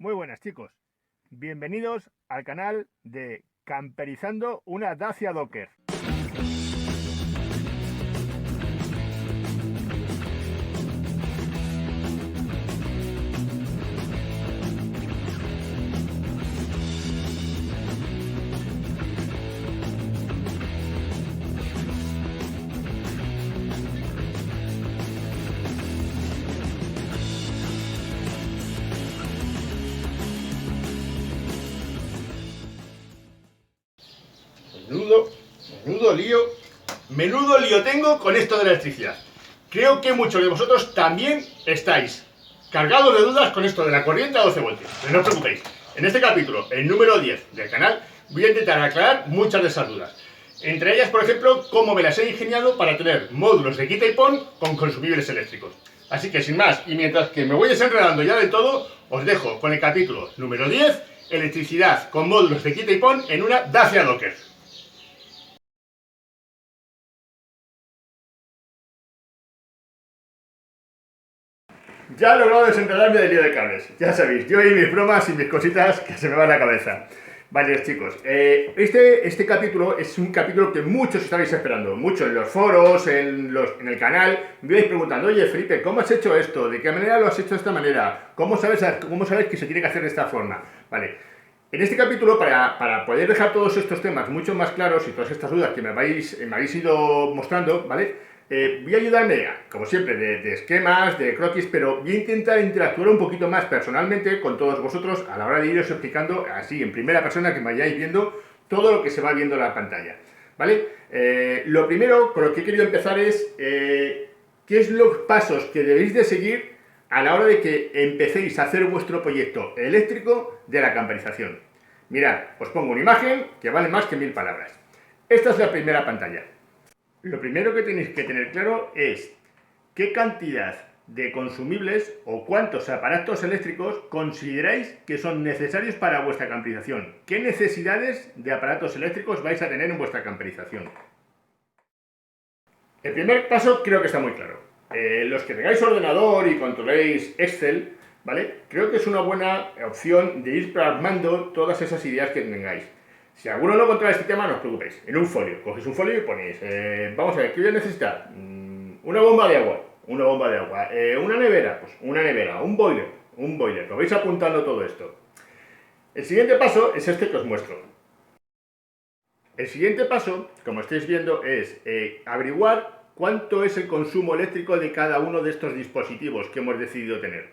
Muy buenas chicos, bienvenidos al canal de Camperizando una Dacia Docker. Menudo lío tengo con esto de la electricidad. Creo que muchos de vosotros también estáis cargados de dudas con esto de la corriente a 12 voltios. Pero no os preocupéis, en este capítulo, el número 10 del canal, voy a intentar aclarar muchas de esas dudas. Entre ellas, por ejemplo, cómo me las he ingeniado para tener módulos de quita y pon con consumibles eléctricos. Así que sin más, y mientras que me voy desenredando ya del todo, os dejo con el capítulo número 10, electricidad con módulos de quita y pon en una Dacia Docker. Ya he logrado desenredarme del lío de cables. Ya sabéis, yo y mis bromas y mis cositas que se me van a la cabeza. Vale, chicos, este capítulo es un capítulo que muchos estabais esperando. Muchos en los foros, en el canal, me vais preguntando: oye, Felipe, ¿cómo has hecho esto? ¿De qué manera lo has hecho de esta manera? ¿Cómo sabes que se tiene que hacer de esta forma? Vale. En este capítulo, para poder dejar todos estos temas mucho más claros y todas estas dudas que me habéis ido mostrando, ¿vale? Voy a ayudarme, como siempre, de esquemas, de croquis, pero voy a intentar interactuar un poquito más personalmente con todos vosotros a la hora de iros explicando así, en primera persona, que me vayáis viendo todo lo que se va viendo en la pantalla, ¿vale? Lo primero con lo que he querido empezar es qué es los pasos que debéis de seguir a la hora de que empecéis a hacer vuestro proyecto eléctrico de la camperización. Mirad, os pongo una imagen que vale más que 1000 palabras. Esta es la primera pantalla. Lo primero que tenéis que tener claro es qué cantidad de consumibles o cuántos aparatos eléctricos consideráis que son necesarios para vuestra camperización. ¿Qué necesidades de aparatos eléctricos vais a tener en vuestra camperización? El primer paso creo que está muy claro. Los que tengáis ordenador y controléis Excel, ¿vale? Creo que es una buena opción de ir plasmando todas esas ideas que tengáis. Si alguno no controla este tema, no os preocupéis. En un folio, cogéis un folio y ponéis, vamos a ver, ¿qué voy a necesitar? Una bomba de agua, una nevera, pues una nevera, un boiler, lo vais apuntando todo esto. El siguiente paso es este que os muestro. El siguiente paso, como estáis viendo, es averiguar cuánto es el consumo eléctrico de cada uno de estos dispositivos que hemos decidido tener.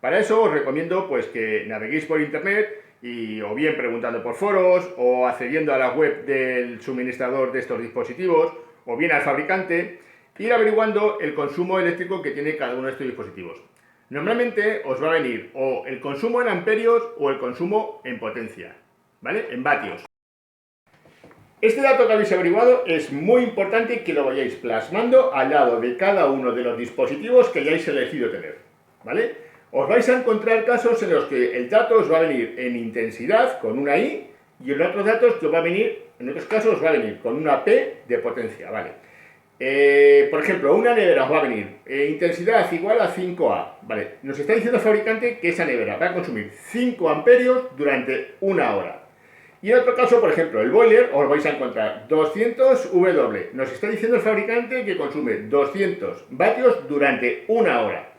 Para eso os recomiendo pues que naveguéis por internet y o bien preguntando por foros o accediendo a la web del suministrador de estos dispositivos o bien al fabricante, ir averiguando el consumo eléctrico que tiene cada uno de estos dispositivos. Normalmente os va a venir o el consumo en amperios o el consumo en potencia, ¿vale? En vatios. Este dato que habéis averiguado es muy importante que lo vayáis plasmando al lado de cada uno de los dispositivos que hayáis elegido tener, ¿vale? Os vais a encontrar casos en los que el dato os va a venir en intensidad con una I y en otros datos que os va a venir, en otros casos os va a venir con una P de potencia, ¿vale? Por ejemplo, una nevera os va a venir intensidad igual a 5A, ¿vale? Nos está diciendo el fabricante que esa nevera va a consumir 5 amperios durante una hora. Y en otro caso, por ejemplo, el boiler, os vais a encontrar 200 W. Nos está diciendo el fabricante que consume 200 vatios durante una hora.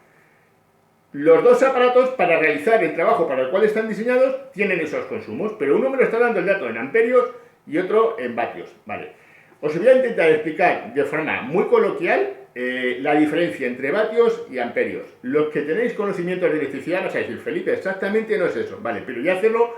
Los dos aparatos, para realizar el trabajo para el cual están diseñados, tienen esos consumos, pero uno me lo está dando el dato en amperios y otro en vatios, ¿vale? Os voy a intentar explicar de forma muy coloquial la diferencia entre vatios y amperios. Los que tenéis conocimientos de electricidad vais a decir: Felipe, exactamente no es eso, ¿vale? Pero ya hacerlo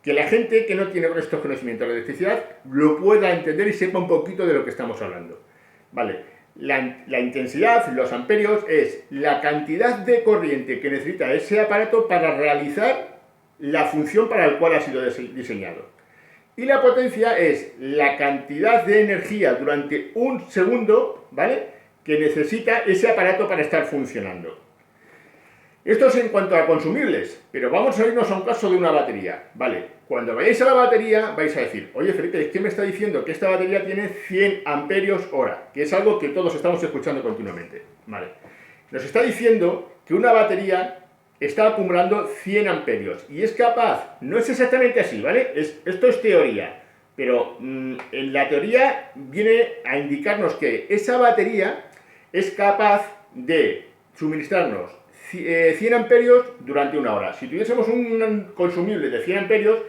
que la gente que no tiene estos conocimientos de electricidad lo pueda entender y sepa un poquito de lo que estamos hablando, ¿vale? La intensidad, los amperios, es la cantidad de corriente que necesita ese aparato para realizar la función para la cual ha sido diseñado. Y la potencia es la cantidad de energía durante un segundo, ¿vale?, que necesita ese aparato para estar funcionando. Esto es en cuanto a consumibles, pero vamos a irnos a un caso de una batería, ¿vale? Cuando vayáis a la batería vais a decir: oye, Felipe, ¿qué me está diciendo? Que esta batería tiene 100 amperios hora, que es algo que todos estamos escuchando continuamente, ¿vale? Nos está diciendo que una batería está acumulando 100 amperios y es capaz, no es exactamente así, ¿vale? Esto es teoría, pero en la teoría viene a indicarnos que esa batería es capaz de suministrarnos 100 amperios durante una hora. Si tuviésemos un consumible de 100 amperios,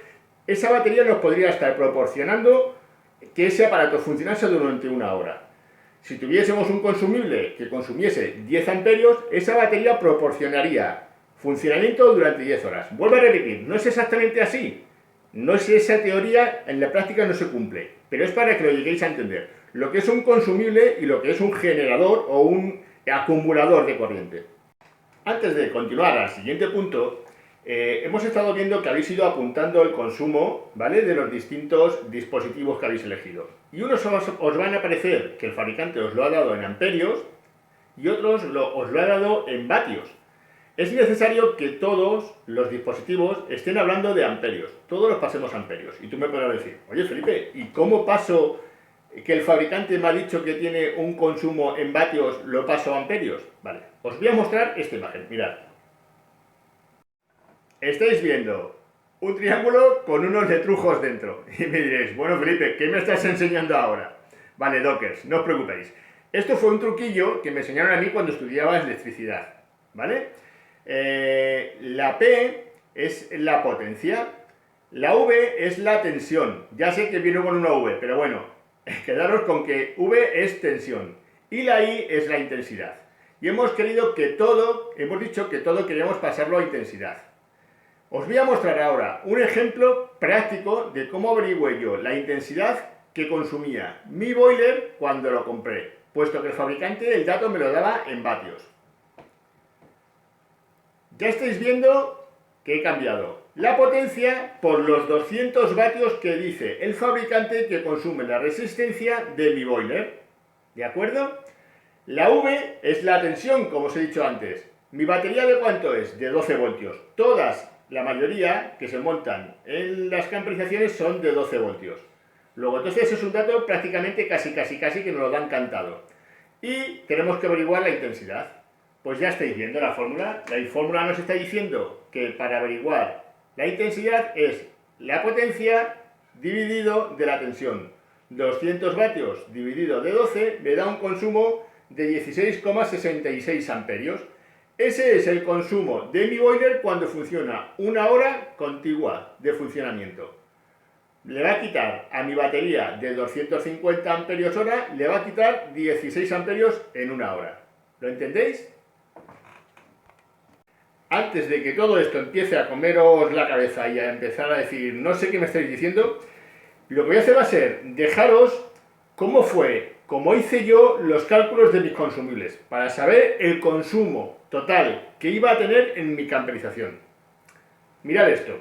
esa batería nos podría estar proporcionando que ese aparato funcionase durante una hora. Si tuviésemos un consumible que consumiese 10 amperios, esa batería proporcionaría funcionamiento durante 10 horas. Vuelvo a repetir, no es exactamente así. No es esa teoría, en la práctica no se cumple, pero es para que lo lleguéis a entender. Lo que es un consumible y lo que es un generador o un acumulador de corriente. Antes de continuar al siguiente punto, hemos estado viendo que habéis ido apuntando el consumo, ¿vale?, de los distintos dispositivos que habéis elegido. Y unos os van a parecer que el fabricante os lo ha dado en amperios y otros os lo ha dado en vatios. Es necesario que todos los dispositivos estén hablando de amperios, todos los pasemos a amperios. Y tú me podrás decir, oye Felipe, ¿y cómo paso que el fabricante me ha dicho que tiene un consumo en vatios, lo paso a amperios? Vale, os voy a mostrar esta imagen, mirad. Estáis viendo un triángulo con unos letrujos dentro. Y me diréis, bueno Felipe, ¿qué me estás enseñando ahora? Vale, dockers, no os preocupéis. Esto fue un truquillo que me enseñaron a mí cuando estudiaba electricidad, ¿vale? La P es la potencia, la V es la tensión. Ya sé que viene con una V, pero bueno, quedaros con que V es tensión y la I es la intensidad. Y hemos dicho que todo queríamos pasarlo a intensidad. Os voy a mostrar ahora un ejemplo práctico de cómo averigüé yo la intensidad que consumía mi boiler cuando lo compré, puesto que el fabricante el dato me lo daba en vatios. Ya estáis viendo que he cambiado la potencia por los 200 vatios que dice el fabricante que consume la resistencia de mi boiler. ¿De acuerdo? La V es la tensión, como os he dicho antes. ¿Mi batería de cuánto es? De 12 voltios. La mayoría que se montan en las camperizaciones son de 12 voltios. Luego, entonces es un dato prácticamente casi que nos lo dan cantado. Y tenemos que averiguar la intensidad. Pues ya estáis viendo la fórmula. La fórmula nos está diciendo que para averiguar la intensidad es la potencia dividido de la tensión. 200 vatios dividido de 12 me da un consumo de 16,66 amperios. Ese es el consumo de mi boiler cuando funciona una hora contigua de funcionamiento. Le va a quitar a mi batería de 250 amperios hora, le va a quitar 16 amperios en una hora. ¿Lo entendéis? Antes de que todo esto empiece a comeros la cabeza y a empezar a decir, no sé qué me estáis diciendo, lo que voy a hacer va a ser dejaros cómo hice yo los cálculos de mis consumibles, para saber el consumo total que iba a tener en mi camperización. Mirad esto.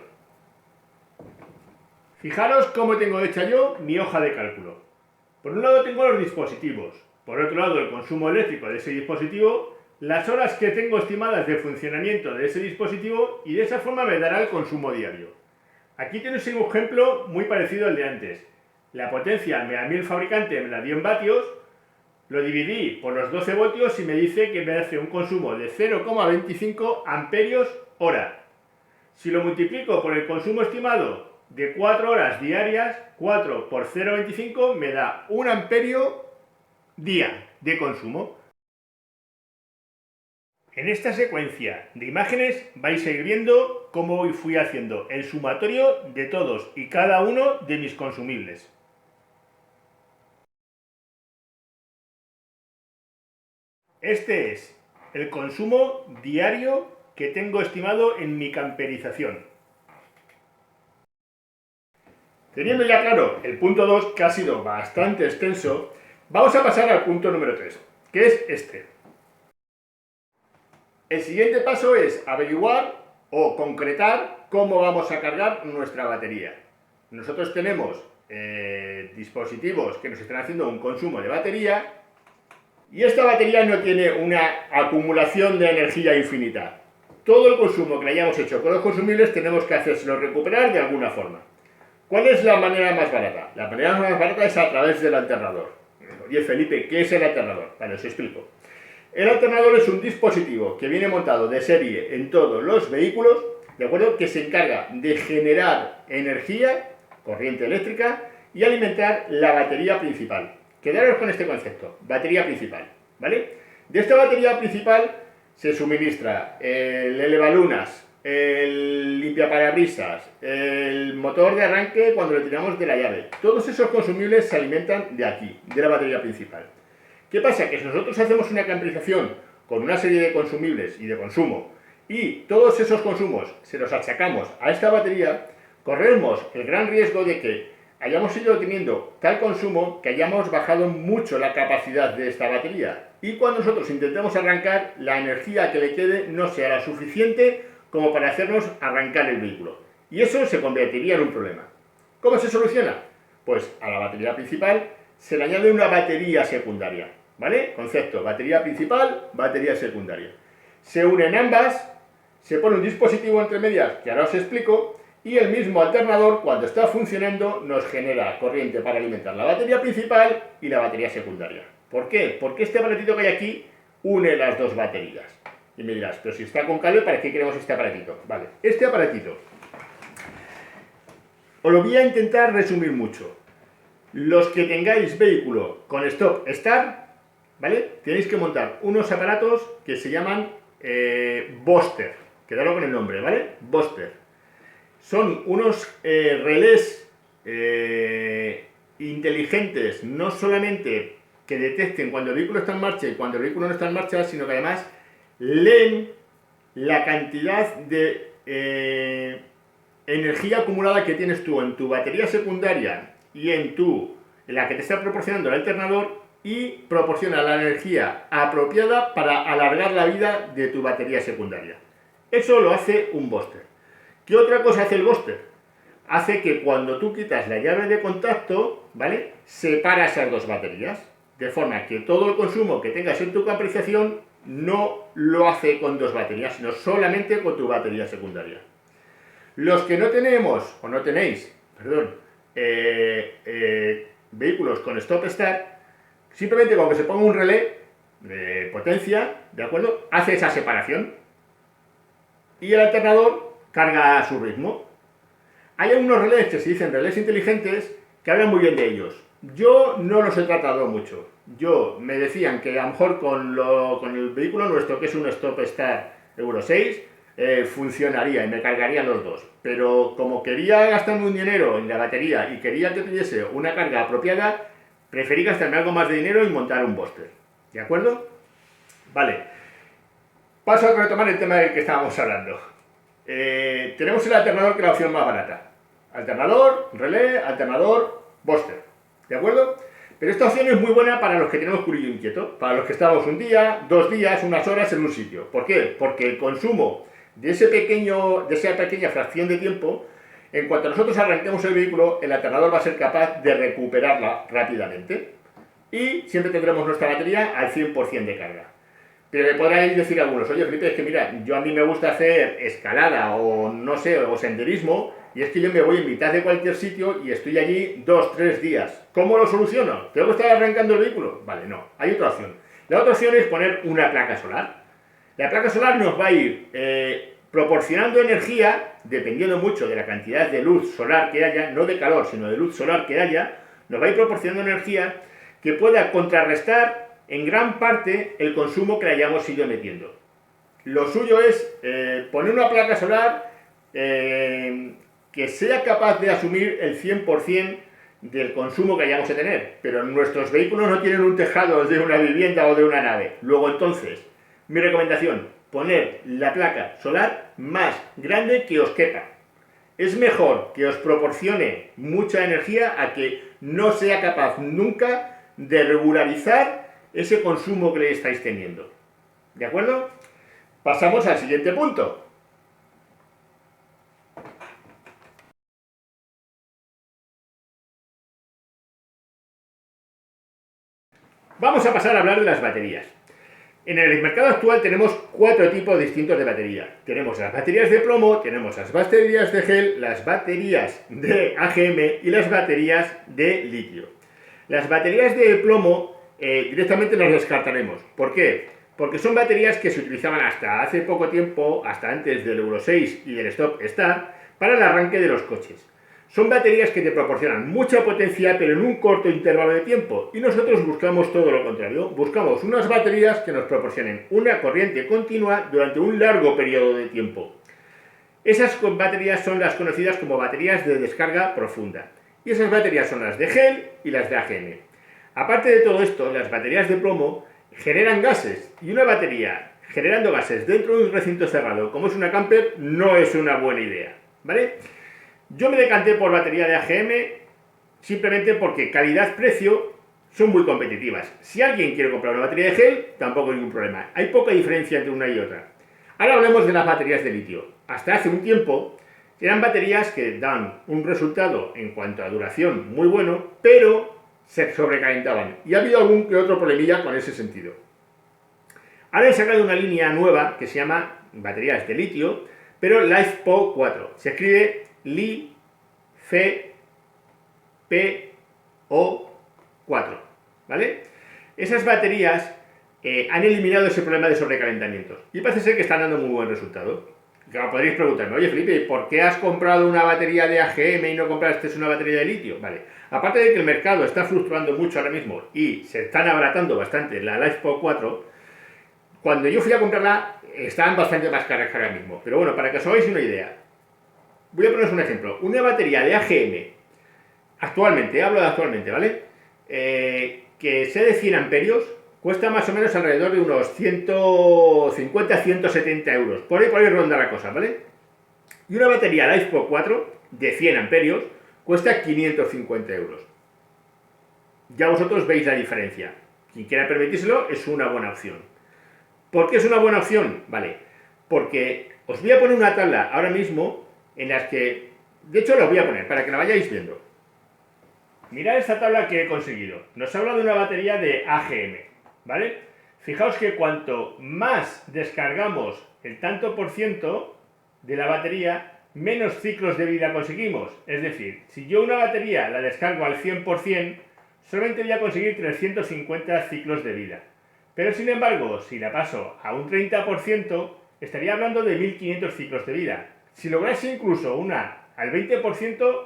Fijaros cómo tengo hecha yo mi hoja de cálculo. Por un lado tengo los dispositivos, por otro lado el consumo eléctrico de ese dispositivo, las horas que tengo estimadas de funcionamiento de ese dispositivo y de esa forma me dará el consumo diario. Aquí tenéis un ejemplo muy parecido al de antes. La potencia, a mí el fabricante me la dio en vatios, lo dividí por los 12 voltios y me dice que me hace un consumo de 0,25 amperios hora. Si lo multiplico por el consumo estimado de 4 horas diarias, 4 por 0,25 me da 1 amperio día de consumo. En esta secuencia de imágenes vais a ir viendo cómo fui haciendo el sumatorio de todos y cada uno de mis consumibles. Este es el consumo diario que tengo estimado en mi camperización. Teniendo ya claro el punto 2, que ha sido bastante extenso, vamos a pasar al punto número 3, que es este. El siguiente paso es averiguar o concretar cómo vamos a cargar nuestra batería. Nosotros tenemos dispositivos que nos están haciendo un consumo de batería y esta batería no tiene una acumulación de energía infinita. Todo el consumo que le hayamos hecho con los consumibles tenemos que hacérselo recuperar de alguna forma. ¿Cuál es la manera más barata? La manera más barata es a través del alternador. Oye Felipe, ¿qué es el alternador? Vale, os explico. El alternador es un dispositivo que viene montado de serie en todos los vehículos, ¿de acuerdo? Que se encarga de generar energía, corriente eléctrica, y alimentar la batería principal. Quedaros con este concepto, batería principal, ¿vale? De esta batería principal se suministra el elevalunas, el limpiaparabrisas, el motor de arranque cuando le tiramos de la llave. Todos esos consumibles se alimentan de aquí, de la batería principal. ¿Qué pasa? Que si nosotros hacemos una camperización con una serie de consumibles y de consumo, y todos esos consumos se los achacamos a esta batería, corremos el gran riesgo de que hayamos ido teniendo tal consumo que hayamos bajado mucho la capacidad de esta batería. Y cuando nosotros intentemos arrancar, la energía que le quede no sea la suficiente como para hacernos arrancar el vehículo. Y eso se convertiría en un problema. ¿Cómo se soluciona? Pues a la batería principal se le añade una batería secundaria, ¿vale? Concepto, batería principal, batería secundaria. Se unen ambas, se pone un dispositivo entre medias, que ahora os explico, y el mismo alternador, cuando está funcionando, nos genera corriente para alimentar la batería principal y la batería secundaria. ¿Por qué? Porque este aparatito que hay aquí une las dos baterías. Y me dirás, pero si está con cable, ¿para qué queremos este aparatito? Vale, este aparatito, os lo voy a intentar resumir mucho. Los que tengáis vehículo con stop-start, ¿vale? Tenéis que montar unos aparatos que se llaman Booster. Quedaros con el nombre, ¿vale? Booster. Son unos relés inteligentes, no solamente que detecten cuando el vehículo está en marcha y cuando el vehículo no está en marcha, sino que además leen la cantidad de energía acumulada que tienes tú en tu batería secundaria y en la que te está proporcionando el alternador, y proporciona la energía apropiada para alargar la vida de tu batería secundaria. Eso lo hace un Booster. ¿Qué otra cosa hace el Booster? Hace que cuando tú quitas la llave de contacto, ¿vale?, separa esas dos baterías, de forma que todo el consumo que tengas en tu camperización no lo hace con dos baterías, sino solamente con tu batería secundaria. Los que no tenemos, o no tenéis, perdón, vehículos con stop-start, simplemente con que se ponga un relé de potencia, ¿de acuerdo?, hace esa separación. Y el alternador carga a su ritmo. Hay algunos relés que se dicen relés inteligentes que hablan muy bien de ellos. Yo no los he tratado mucho. Me decían que a lo mejor con el vehículo nuestro, que es un stop-start Euro 6, funcionaría y me cargarían los dos. Pero como quería gastarme un dinero en la batería y quería que tuviese una carga apropiada, preferí gastarme algo más de dinero y montar un Booster. ¿De acuerdo? Vale. Paso a retomar el tema del que estábamos hablando. Tenemos el alternador, que es la opción más barata. Alternador, relé, alternador, Booster. ¿De acuerdo? Pero esta opción es muy buena para los que tenemos curillo inquieto, para los que estamos un día, 2 días, unas horas en un sitio. ¿Por qué? Porque el consumo de esa pequeña fracción de tiempo, en cuanto nosotros arranquemos el vehículo, el alternador va a ser capaz de recuperarla rápidamente. Y siempre tendremos nuestra batería al 100% de carga. Pero me podráis decir algunos, oye Felipe, es que mira, a mí me gusta hacer escalada o no sé, o senderismo, y es que yo me voy en mitad de cualquier sitio y estoy allí 2-3 días. ¿Cómo lo soluciono? ¿Tengo que estar arrancando el vehículo? Vale, no, hay otra opción. La otra opción es poner una placa solar. La placa solar nos va a ir proporcionando energía, dependiendo mucho de la cantidad de luz solar que haya, no de calor, sino de luz solar que haya, nos va a ir proporcionando energía que pueda contrarrestar en gran parte el consumo que le hayamos ido metiendo. Lo suyo es poner una placa solar que sea capaz de asumir el 100% del consumo que hayamos de tener, pero nuestros vehículos no tienen un tejado de una vivienda o de una nave. Luego entonces, mi recomendación, poner la placa solar más grande que os quepa. Es mejor que os proporcione mucha energía a que no sea capaz nunca de regularizar ese consumo que le estáis teniendo. ¿De acuerdo? Pasamos al siguiente punto. Vamos a pasar a hablar de las baterías. En el mercado actual tenemos 4 tipos distintos de batería. Tenemos las baterías de plomo, tenemos las baterías de gel, las baterías de AGM y las baterías de litio. Las baterías de plomo directamente las descartaremos. ¿Por qué? porque son baterías que se utilizaban hasta hace poco tiempo, hasta antes del Euro 6 y del Stop Start, para el arranque de los coches. Son baterías que te proporcionan mucha potencia, pero en un corto intervalo de tiempo, y nosotros buscamos todo lo contrario. Buscamos unas baterías que nos proporcionen una corriente continua durante un largo periodo de tiempo. Esas baterías son las conocidas como baterías de descarga profunda, y esas baterías son las de gel y las de AGM. Aparte de todo esto, las baterías de plomo generan gases, y una batería generando gases dentro de un recinto cerrado, como es una camper, no es una buena idea, ¿vale? Yo me decanté por batería de AGM simplemente porque calidad-precio son muy competitivas. Si alguien quiere comprar una batería de gel, tampoco hay ningún problema. Hay poca diferencia entre una y otra. Ahora hablemos de las baterías de litio. Hasta hace un tiempo eran baterías que dan un resultado en cuanto a duración muy bueno, pero se sobrecalentaban. Y ha habido algún que otro problemilla con ese sentido. Ahora han sacado una línea nueva que se llama baterías de litio, pero LiFePO 4. Se escribe LiFePO 4, ¿vale? Esas baterías han eliminado ese problema de sobrecalentamientos y parece ser que están dando muy buen resultado. Claro, podréis preguntarme, oye Felipe, ¿por qué has comprado una batería de AGM y no compraste una batería de litio? Vale, aparte de que el mercado está fluctuando mucho ahora mismo y se están abaratando bastante la LiFePO 4, cuando yo fui a comprarla estaban bastante más caras que ahora mismo. Pero bueno, para que os hagáis una idea, voy a poneros un ejemplo. Una batería de AGM, actualmente, hablo de actualmente, ¿vale? Que sea de 100 amperios, cuesta más o menos alrededor de unos 150-170 euros. Por ahí ronda la cosa, ¿vale? Y una batería LiFePO 4 de 100 amperios cuesta 550 euros. Ya vosotros veis la diferencia. Quien quiera permitírselo es una buena opción. ¿Por qué es una buena opción? Vale, porque os voy a poner una tabla ahora mismo en las que, de hecho la voy a poner para que la vayáis viendo. Mirad esta tabla que he conseguido. Nos habla de una batería de AGM, ¿vale? Fijaos que cuanto más descargamos el tanto por ciento de la batería, menos ciclos de vida conseguimos. Es decir, si yo una batería la descargo al 100%, solamente voy a conseguir 350 ciclos de vida. Pero sin embargo, si la paso a un 30%, estaría hablando de 1500 ciclos de vida. Si lograse incluso una al 20%,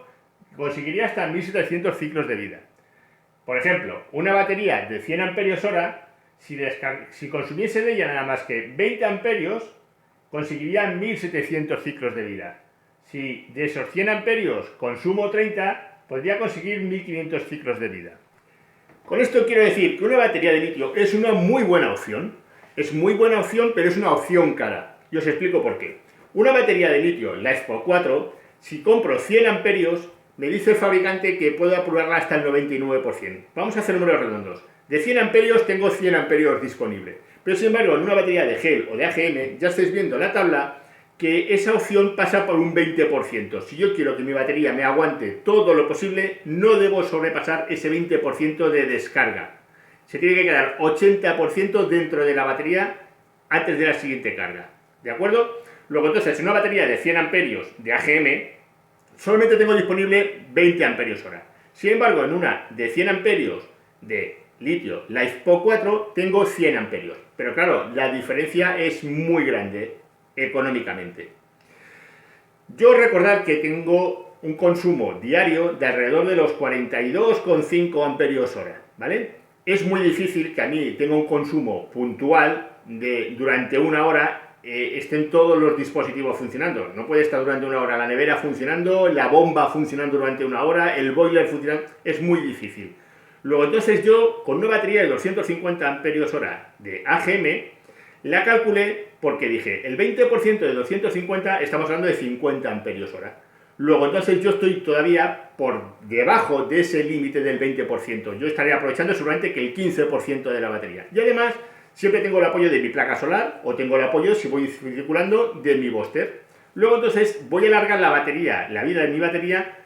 conseguiría hasta 1700 ciclos de vida. Por ejemplo, una batería de 100 amperios hora, si consumiese de ella nada más que 20 amperios, conseguiría 1700 ciclos de vida. Si de esos 100 amperios consumo 30, podría conseguir 1500 ciclos de vida. Con esto quiero decir que una batería de litio es una muy buena opción. Es muy buena opción, pero es una opción cara. Y os explico por qué. Una batería de litio LiFePO 4, si compro 100 amperios, me dice el fabricante que puedo apurarla hasta el 99%. Vamos a hacer números redondos. De 100 amperios tengo 100 amperios disponibles. Pero sin embargo, en una batería de gel o de AGM, ya estáis viendo en la tabla que esa opción pasa por un 20%. Si yo quiero que mi batería me aguante todo lo posible, no debo sobrepasar ese 20% de descarga. Se tiene que quedar 80% dentro de la batería antes de la siguiente carga. ¿De acuerdo? Luego entonces, en una batería de 100 amperios de AGM, solamente tengo disponible 20 amperios hora. Sin embargo, en una de 100 amperios de litio LiFePO 4, tengo 100 amperios. Pero claro, la diferencia es muy grande económicamente. Yo recordar que tengo un consumo diario de alrededor de los 42,5 amperios hora, ¿vale? Es muy difícil que a mí tenga un consumo puntual de durante una hora estén todos los dispositivos funcionando. No puede estar durante una hora la nevera funcionando, la bomba funcionando durante una hora, el boiler funcionando. Es muy difícil. Luego entonces yo con una batería de 250 amperios hora de AGM la calculé porque dije el 20% de 250 estamos hablando de 50 amperios hora. Luego entonces yo estoy todavía por debajo de ese límite del 20%. Yo estaría aprovechando seguramente que el 15% de la batería. Y además siempre tengo el apoyo de mi placa solar o tengo el apoyo, si voy circulando, de mi booster. Luego entonces voy a alargar la batería, la vida de mi batería,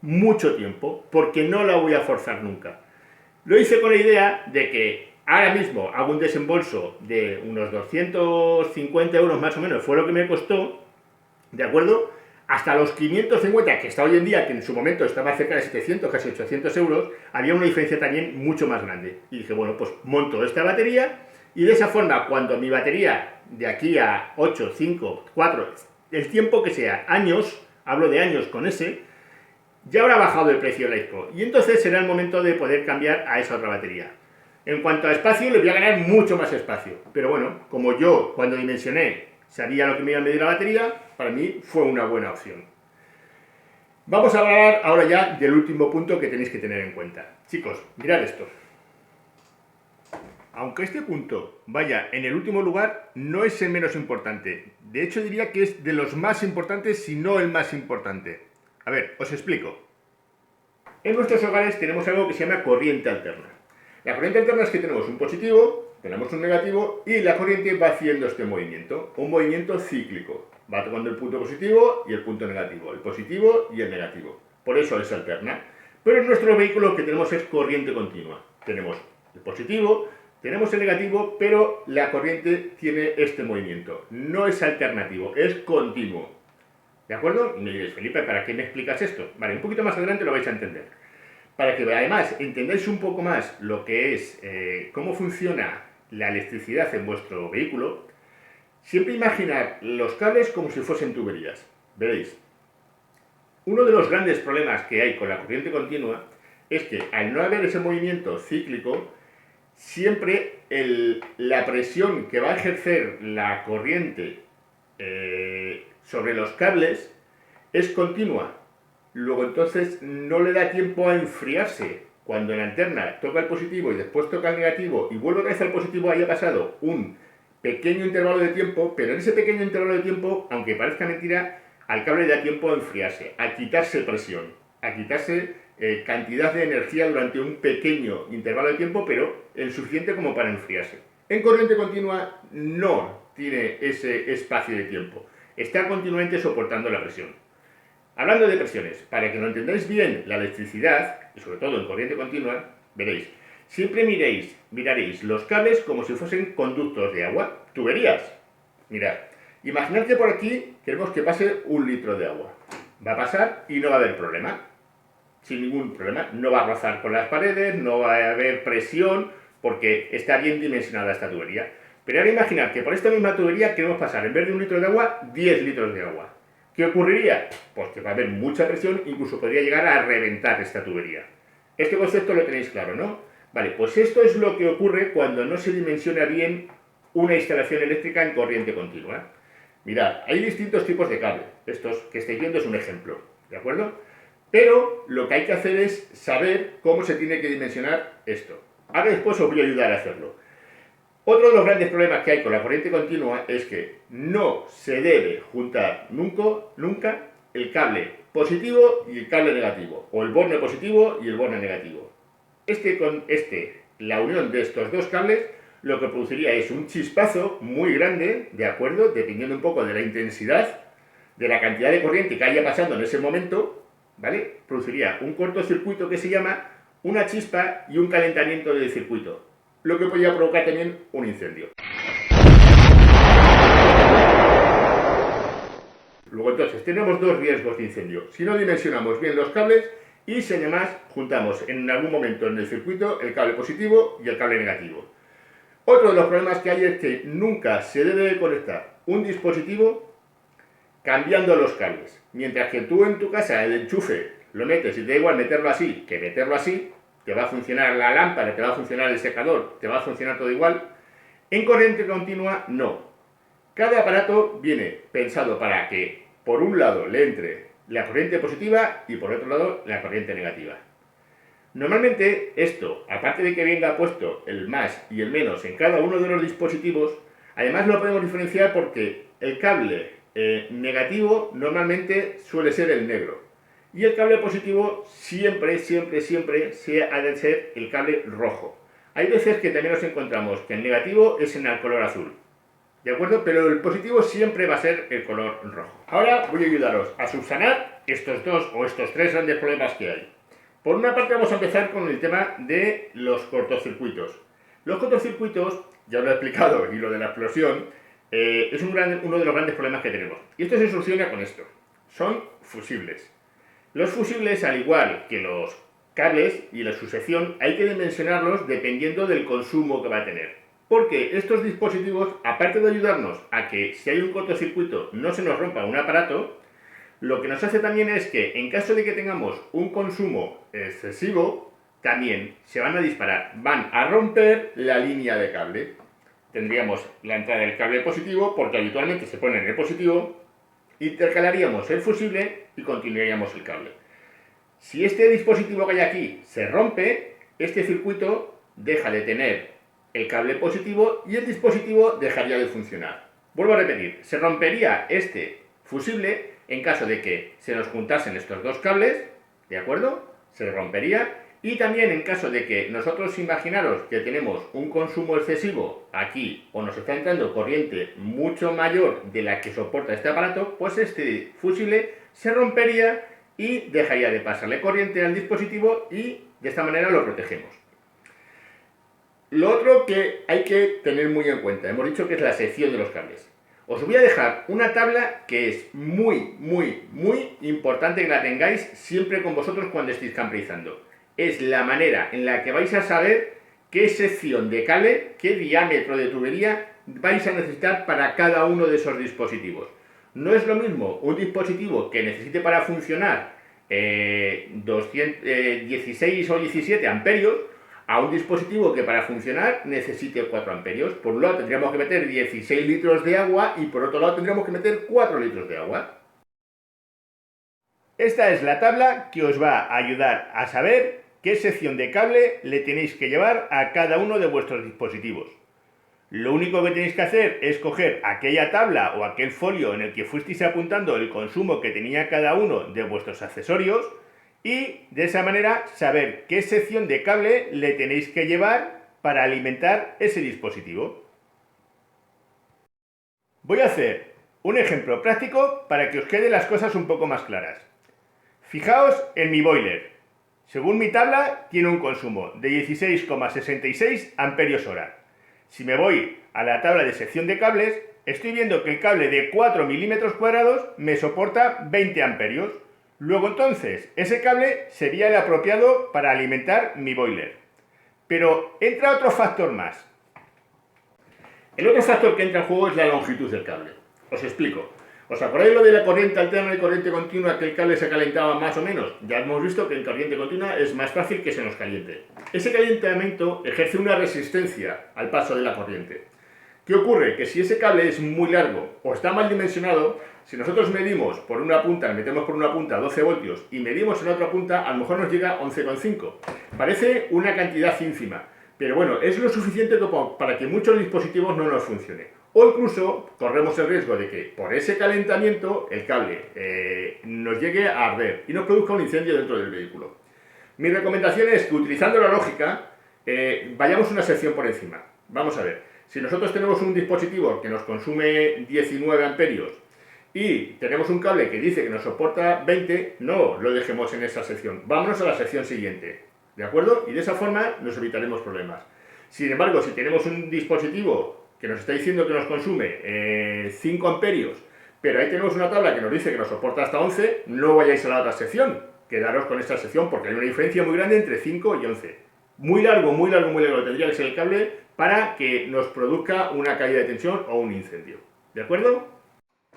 mucho tiempo, porque no la voy a forzar nunca. Lo hice con la idea de que ahora mismo hago un desembolso de unos 250 euros más o menos, fue lo que me costó, ¿de acuerdo? Hasta los 550, que está hoy en día, que en su momento estaba cerca de 700, casi 800 euros, había una diferencia también mucho más grande. Y dije, bueno, pues monto esta batería Y de esa forma, cuando mi batería de aquí a 8, 5, 4, el tiempo que sea, años, hablo de años con ese, ya habrá bajado el precio del iPod. Y entonces será el momento de poder cambiar a esa otra batería. En cuanto a espacio, le voy a ganar mucho más espacio. Pero bueno, como yo cuando dimensioné sabía lo que me iba a medir la batería, para mí fue una buena opción. Vamos a hablar ahora ya del último punto que tenéis que tener en cuenta. Chicos, mirad esto. Aunque este punto vaya en el último lugar, no es el menos importante. De hecho, diría que es de los más importantes, si no el más importante. A ver, os explico. En nuestros hogares tenemos algo que se llama corriente alterna. La corriente alterna es que tenemos un positivo, tenemos un negativo y la corriente va haciendo este movimiento, un movimiento cíclico. Va tomando el punto positivo y el punto negativo, el positivo y el negativo. Por eso es alterna. Pero en nuestro vehículo lo que tenemos es corriente continua. Tenemos el positivo, tenemos el negativo, pero la corriente tiene este movimiento. No es alternativo, es continuo. ¿De acuerdo? Y me diréis, Felipe, ¿para qué me explicas esto? Vale, un poquito más adelante lo vais a entender. Para que además entendáis un poco más lo que es, cómo funciona la electricidad en vuestro vehículo, siempre imaginad los cables como si fuesen tuberías. Veréis, uno de los grandes problemas que hay con la corriente continua es que al no haber ese movimiento cíclico, siempre la presión que va a ejercer la corriente sobre los cables es continua. Luego entonces no le da tiempo a enfriarse. Cuando la alterna toca el positivo y después toca el negativo y vuelve otra vez al positivo, haya pasado un pequeño intervalo de tiempo, pero en ese pequeño intervalo de tiempo, aunque parezca mentira, al cable le da tiempo a enfriarse, a quitarse presión, a quitarse cantidad de energía durante un pequeño intervalo de tiempo, pero el suficiente como para enfriarse. En corriente continua no tiene ese espacio de tiempo, está continuamente soportando la presión. Hablando de presiones, para que lo entendáis bien la electricidad, y sobre todo en corriente continua, veréis, siempre miraréis los cables como si fuesen conductos de agua, tuberías. Mirad, imaginad que por aquí queremos que pase 1 litro de agua. Va a pasar y no va a haber problema. Sin ningún problema. No va a rozar con las paredes, no va a haber presión, porque está bien dimensionada esta tubería. Pero ahora imaginad que por esta misma tubería queremos pasar, en vez de 1 litro de agua, 10 litros de agua. ¿Qué ocurriría? Pues que va a haber mucha presión, incluso podría llegar a reventar esta tubería. Este concepto lo tenéis claro, ¿no? Vale, pues esto es lo que ocurre cuando no se dimensiona bien una instalación eléctrica en corriente continua. Mirad, hay distintos tipos de cable. Estos que estáis viendo es un ejemplo, ¿de acuerdo? Pero lo que hay que hacer es saber cómo se tiene que dimensionar esto. Ahora después os voy a ayudar a hacerlo. Otro de los grandes problemas que hay con la corriente continua es que no se debe juntar nunca el cable positivo y el cable negativo, o el borne positivo y el borne negativo. La unión de estos dos cables lo que produciría es un chispazo muy grande, ¿de acuerdo? Dependiendo un poco de la intensidad, de la cantidad de corriente que haya pasando en ese momento, ¿vale? Produciría un cortocircuito que se llama una chispa y un calentamiento del circuito, lo que podría provocar también un incendio. Luego entonces tenemos dos riesgos de incendio. Si no dimensionamos bien los cables y si además juntamos en algún momento en el circuito el cable positivo y el cable negativo. Otro de los problemas que hay es que nunca se debe conectar un dispositivo cambiando los cables. Mientras que tú en tu casa el enchufe lo metes y te da igual meterlo así que meterlo así, te va a funcionar la lámpara, te va a funcionar el secador, te va a funcionar todo igual. En corriente continua, no. Cada aparato viene pensado para que, por un lado, le entre la corriente positiva y por otro lado, la corriente negativa. Normalmente, esto, aparte de que venga puesto el más y el menos en cada uno de los dispositivos, además lo podemos diferenciar porque el cable negativo normalmente suele ser el negro. Y el cable positivo siempre ha de ser el cable rojo. Hay veces que también nos encontramos que el negativo es en el color azul, ¿de acuerdo? Pero el positivo siempre va a ser el color rojo. Ahora voy a ayudaros a subsanar estos dos o estos tres grandes problemas que hay. Por una parte vamos a empezar con el tema de los cortocircuitos. Los cortocircuitos, ya lo he explicado, y lo de la explosión, es uno de los grandes problemas que tenemos. Y esto se soluciona con esto. Son fusibles. Los fusibles, al igual que los cables y la sucesión, hay que dimensionarlos dependiendo del consumo que va a tener. porque estos dispositivos, aparte de ayudarnos a que si hay un cortocircuito no se nos rompa un aparato, lo que nos hace también es que en caso de que tengamos un consumo excesivo, también se van a disparar, van a romper la línea de cable. Tendríamos la entrada del cable positivo, porque habitualmente se pone en el positivo, intercalaríamos el fusible y continuaríamos el cable. Si este dispositivo que hay aquí se rompe, este circuito deja de tener el cable positivo y el dispositivo dejaría de funcionar. Vuelvo a repetir, se rompería este fusible en caso de que se nos juntasen estos dos cables, ¿de acuerdo? Se rompería. Y también en caso de que nosotros imaginaros que tenemos un consumo excesivo aquí o nos está entrando corriente mucho mayor de la que soporta este aparato, pues este fusible se rompería y dejaría de pasarle corriente al dispositivo y de esta manera lo protegemos. Lo otro que hay que tener muy en cuenta, hemos dicho que es la sección de los cables. Os voy a dejar una tabla que es muy importante que la tengáis siempre con vosotros cuando estéis camperizando. Es la manera en la que vais a saber qué sección de cable, qué diámetro de tubería vais a necesitar para cada uno de esos dispositivos. No es lo mismo un dispositivo que necesite para funcionar 16 o 17 amperios a un dispositivo que para funcionar necesite 4 amperios. Por un lado tendríamos que meter 16 litros de agua y por otro lado tendríamos que meter 4 litros de agua. Esta es la tabla que os va a ayudar a saber qué sección de cable le tenéis que llevar a cada uno de vuestros dispositivos. Lo único que tenéis que hacer es coger aquella tabla o aquel folio en el que fuisteis apuntando el consumo que tenía cada uno de vuestros accesorios y de esa manera saber qué sección de cable le tenéis que llevar para alimentar ese dispositivo. Voy a hacer un ejemplo práctico para que os queden las cosas un poco más claras. Fijaos en mi boiler. Según mi tabla, tiene un consumo de 16,66 amperios hora. Si me voy a la tabla de sección de cables, estoy viendo que el cable de 4 milímetros cuadrados me soporta 20 amperios. Luego entonces, ese cable sería el apropiado para alimentar mi boiler. Pero entra otro factor más. El otro factor que entra en juego es la longitud del cable. Os explico. ¿Os acordáis lo de la corriente alterna y corriente continua, que el cable se calentaba más o menos? Ya hemos visto que en corriente continua es más fácil que se nos caliente. Ese calentamiento ejerce una resistencia al paso de la corriente. ¿Qué ocurre? Que si ese cable es muy largo o está mal dimensionado, si nosotros medimos por una punta, le metemos por una punta 12 voltios y medimos en otra punta, a lo mejor nos llega 11,5. Parece una cantidad ínfima, pero bueno, es lo suficiente para que muchos dispositivos no nos funcionen. O incluso corremos el riesgo de que por ese calentamiento el cable nos llegue a arder y nos produzca un incendio dentro del vehículo. Mi recomendación es que utilizando la lógica vayamos una sección por encima. Vamos a ver, si nosotros tenemos un dispositivo que nos consume 19 amperios y tenemos un cable que dice que nos soporta 20, no lo dejemos en esa sección, vámonos a la sección siguiente, ¿de acuerdo? Y de esa forma nos evitaremos problemas. Sin embargo, si tenemos un dispositivo que nos está diciendo que nos consume 5 amperios, pero ahí tenemos una tabla que nos dice que nos soporta hasta 11, no vayáis a la otra sección, quedaros con esta sección porque hay una diferencia muy grande entre 5 y 11. Muy largo tendría que ser el cable para que nos produzca una caída de tensión o un incendio. ¿De acuerdo?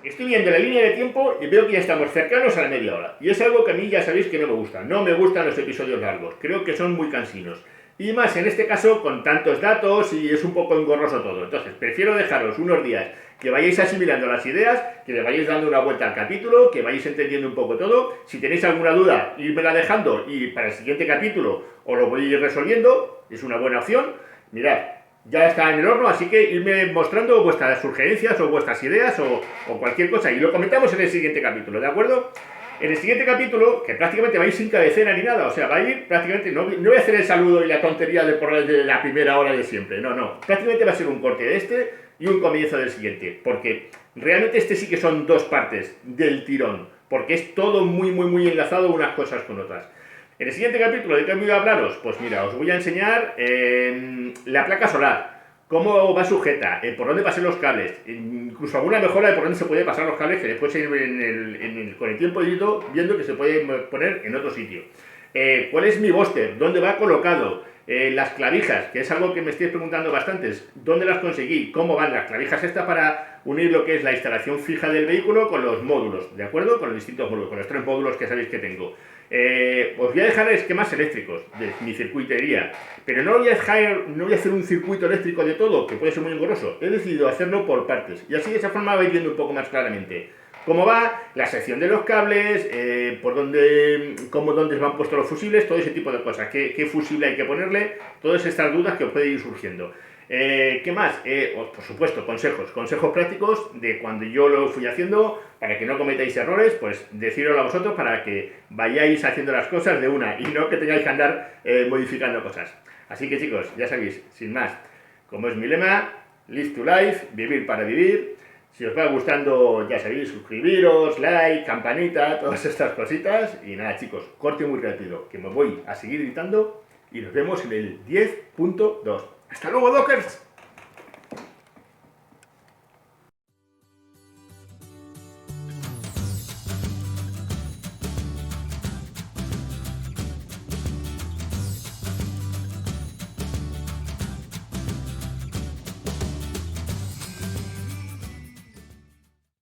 Estoy viendo la línea de tiempo y veo que ya estamos cercanos a la media hora. Y es algo que a mí ya sabéis que no me gusta. No me gustan los episodios largos. Creo que son muy cansinos. Y más en este caso con tantos datos y es un poco engorroso todo. Entonces prefiero dejaros unos días que vayáis asimilando las ideas, que le vayáis dando una vuelta al capítulo, que vayáis entendiendo un poco todo. Si tenéis alguna duda, irmela dejando y para el siguiente capítulo os lo voy a ir resolviendo. Es una buena opción. Mirad, ya está en el horno, así que irme mostrando vuestras sugerencias o vuestras ideas o cualquier cosa y lo comentamos en el siguiente capítulo, ¿de acuerdo? En el siguiente capítulo, que prácticamente va a ir sin cabecera ni nada, o sea, va a ir prácticamente, no voy a hacer el saludo y la tontería de la primera hora de siempre, no, prácticamente va a ser un corte de este y un comienzo del siguiente, porque realmente este sí que son dos partes del tirón, porque es todo muy enlazado unas cosas con otras. En el siguiente capítulo, ¿de qué voy a hablaros? Pues mira, os voy a enseñar la placa solar, cómo va sujeta, por dónde pasan los cables, incluso alguna mejora de por dónde se puede pasar los cables que después con el tiempo he ido viendo que se puede poner en otro sitio. ¿Cuál es mi booster? ¿Dónde va colocado? Las clavijas, que es algo que me estáis preguntando bastantes, ¿dónde las conseguí? ¿Cómo van las clavijas estas para unir lo que es la instalación fija del vehículo con los módulos, ¿de acuerdo? Con los distintos módulos, con los 3 módulos que sabéis que tengo. Os voy a dejar esquemas eléctricos de mi circuitería, pero no voy a hacer un circuito eléctrico de todo, que puede ser muy engorroso. He decidido hacerlo por partes, y así de esa forma vais viendo un poco más claramente cómo va, la sección de los cables, por dónde van puestos los fusibles, todo ese tipo de cosas, qué fusible hay que ponerle, todas estas dudas que os pueden ir surgiendo. ¿Qué más? Por supuesto, consejos prácticos de cuando yo lo fui haciendo, para que no cometáis errores, pues decíroslo a vosotros para que vayáis haciendo las cosas de una y no que tengáis que andar modificando cosas. Así que chicos, ya sabéis, sin más, como es mi lema, live to life, vivir para vivir. Si os va gustando, ya sabéis, suscribiros, like, campanita, todas estas cositas. Y nada, chicos, corte muy rápido, que me voy a seguir editando y nos vemos en el 10.2. ¡Hasta luego, Dockers!